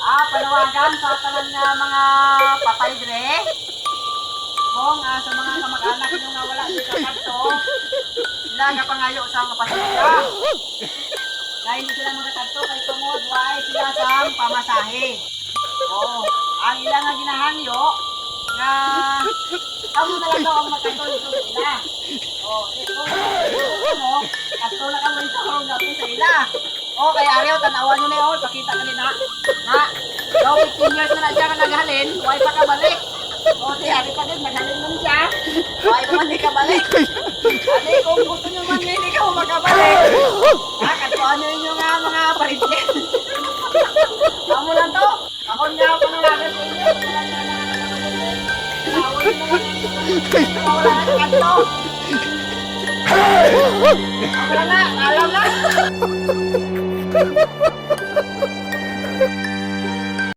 Panawagan sa tanan nga mga patay dre. Kung sa mga kamag-anak nyo nga wala di kakadto, sila nga pangayo sa mga pasensya. Kaya hindi sila magkakadto kay tungod why sila sa pamasahe. Oo, ang ilang nga ginahangyo nga kamo na lang daw ang magkatulog sila. Oo, ito mo, kato na kamo ito kung natin sa ila. O, kay Ariel, tanawan nyo na yun, pakita ka rin ha. Ha? Daw 15 years na siya na naghalin, huwag pa kabalik. O, si Ari pa din, naghalin lang siya. Huwag naman di kabalik. Ate, kung gusto nyo man ngayon, ikaw makabalik. Ha, katuan nyo yun yung mga paritin. Amo lang to. Ako nga pa nang natin sa inyo. Tawag nyo naman. Wala na kanto. Ako na, alam na.